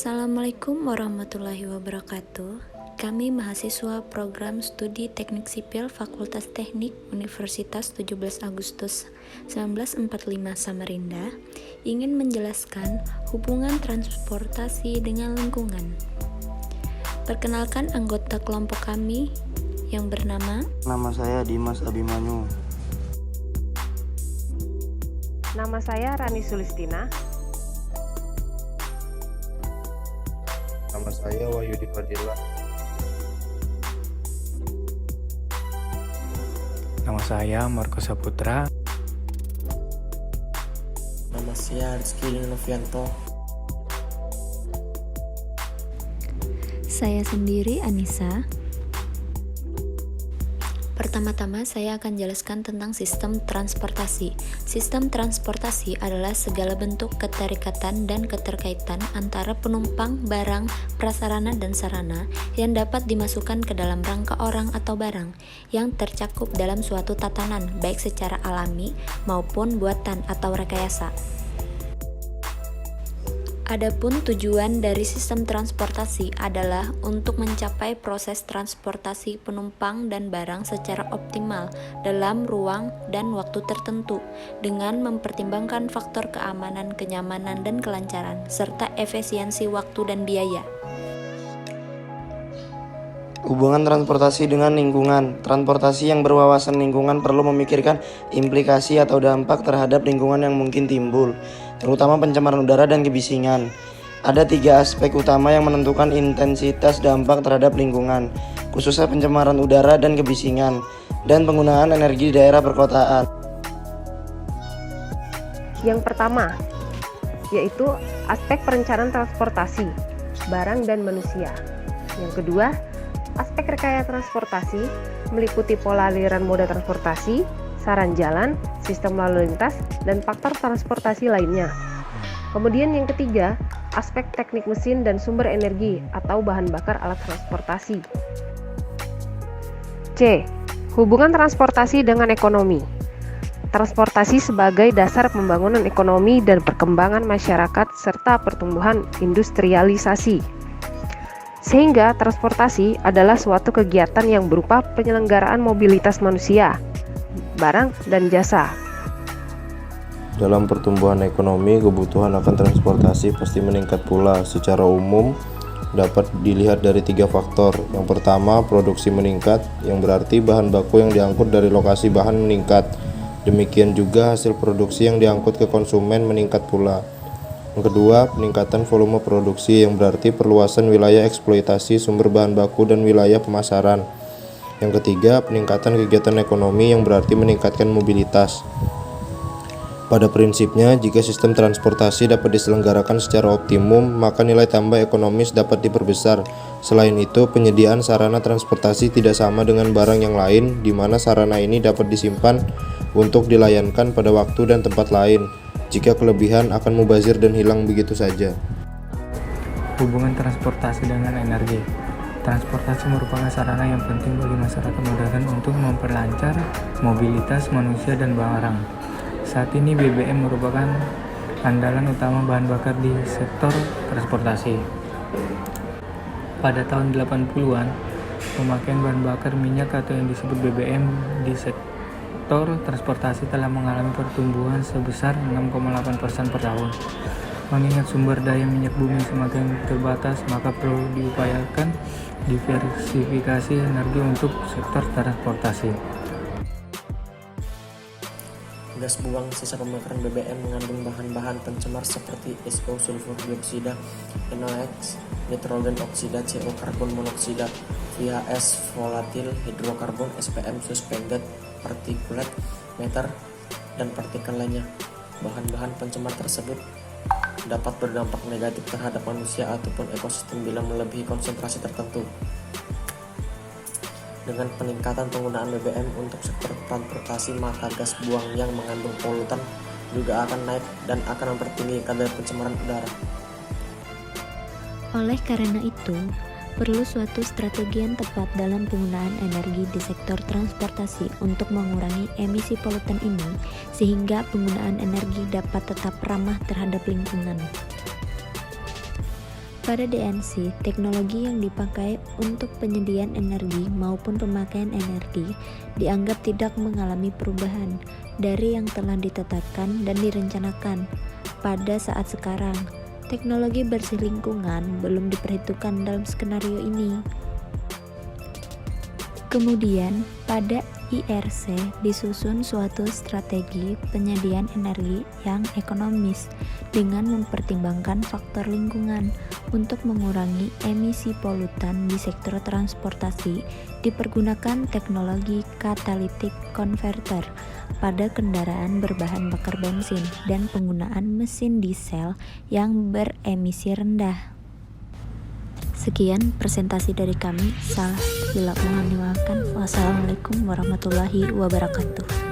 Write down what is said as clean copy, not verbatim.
Assalamualaikum warahmatullahi wabarakatuh. Kami mahasiswa program studi Teknik Sipil Fakultas Teknik Universitas 17 Agustus 1945 Samarinda ingin menjelaskan hubungan transportasi dengan lingkungan. Perkenalkan anggota kelompok kami yang bernama. Nama saya Dimas Abimanyu. Nama saya Rani Sulistina. Nama saya Wahyudi Fadila. Nama saya Marco Saputra. Nama saya Rizky Novianto. Saya sendiri Anissa. Pertama-tama saya akan jelaskan tentang sistem transportasi. Sistem transportasi adalah segala bentuk keterikatan dan keterkaitan antara penumpang, barang, prasarana, dan sarana yang dapat dimasukkan ke dalam rangka orang atau barang yang tercakup dalam suatu tatanan, baik secara alami maupun buatan atau rekayasa. Adapun tujuan dari sistem transportasi adalah untuk mencapai proses transportasi penumpang dan barang secara optimal dalam ruang dan waktu tertentu dengan mempertimbangkan faktor keamanan, kenyamanan, dan kelancaran serta efisiensi waktu dan biaya. Hubungan transportasi dengan lingkungan. Transportasi yang berwawasan lingkungan perlu memikirkan implikasi atau dampak terhadap lingkungan yang mungkin timbul, terutama pencemaran udara dan kebisingan. Ada 3 aspek utama yang menentukan intensitas dampak terhadap lingkungan, khususnya pencemaran udara dan kebisingan, dan penggunaan energi di daerah perkotaan. Yang pertama, yaitu aspek perencanaan transportasi, barang dan manusia. Yang kedua, aspek rekayasa transportasi meliputi pola aliran moda transportasi, saran jalan, sistem lalu lintas, dan faktor transportasi lainnya. Kemudian yang ketiga, aspek teknik mesin dan sumber energi atau bahan bakar alat transportasi. C. Hubungan transportasi dengan ekonomi. Transportasi sebagai dasar pembangunan ekonomi dan perkembangan masyarakat serta pertumbuhan industrialisasi. Sehingga transportasi adalah suatu kegiatan yang berupa penyelenggaraan mobilitas manusia, barang, dan jasa. Dalam pertumbuhan ekonomi, kebutuhan akan transportasi pasti meningkat pula. Secara umum, dapat dilihat dari 3 faktor. Yang pertama, produksi meningkat, yang berarti bahan baku yang diangkut dari lokasi bahan meningkat. Demikian juga hasil produksi yang diangkut ke konsumen meningkat pula. Yang kedua, peningkatan volume produksi yang berarti perluasan wilayah eksploitasi sumber bahan baku dan wilayah pemasaran. Yang ketiga, peningkatan kegiatan ekonomi yang berarti meningkatkan mobilitas. Pada prinsipnya, jika sistem transportasi dapat diselenggarakan secara optimum, maka nilai tambah ekonomis dapat diperbesar. Selain itu, penyediaan sarana transportasi tidak sama dengan barang yang lain, di mana sarana ini dapat disimpan untuk dilayankan pada waktu dan tempat lain. Jika kelebihan akan mubazir dan hilang begitu saja. Hubungan transportasi dengan energi. Transportasi merupakan sarana yang penting bagi masyarakat modern untuk memperlancar mobilitas manusia dan barang. Saat ini BBM merupakan andalan utama bahan bakar di sektor transportasi. Pada tahun 80-an, pemakaian bahan bakar minyak atau yang disebut BBM di sektor transportasi telah mengalami pertumbuhan sebesar 6,8% per tahun. Mengingat sumber daya minyak bumi semakin terbatas, maka perlu diupayakan diversifikasi energi untuk sektor transportasi. Gas buang sisa pembakaran BBM mengandung bahan-bahan pencemar seperti SO, sulfur dioksida, NOx, nitrogen oksida, CO, karbon monoksida, VHS, volatil hidrokarbon, SPM, suspended particulate matter, dan partikel lainnya. Bahan-bahan pencemar tersebut dapat berdampak negatif terhadap manusia ataupun ekosistem bila melebihi konsentrasi tertentu. Dengan peningkatan penggunaan BBM untuk sektor transportasi, maka gas buang yang mengandung polutan juga akan naik dan akan mempertinggi kadar pencemaran udara. Oleh karena itu, perlu suatu strategi yang tepat dalam penggunaan energi di sektor transportasi untuk mengurangi emisi polutan ini, sehingga penggunaan energi dapat tetap ramah terhadap lingkungan. Pada DNC, teknologi yang dipakai untuk penyediaan energi maupun pemakaian energi dianggap tidak mengalami perubahan dari yang telah ditetapkan dan direncanakan. Pada saat sekarang, teknologi bersih lingkungan belum diperhitungkan dalam skenario ini. Kemudian, pada IRC disusun suatu strategi penyediaan energi yang ekonomis dengan mempertimbangkan faktor lingkungan. Untuk mengurangi emisi polutan di sektor transportasi, dipergunakan teknologi catalytic converter pada kendaraan berbahan bakar bensin dan penggunaan mesin diesel yang beremisi rendah. Sekian presentasi dari kami. Salah bila mohon dimaafkan. Wassalamualaikum warahmatullahi wabarakatuh.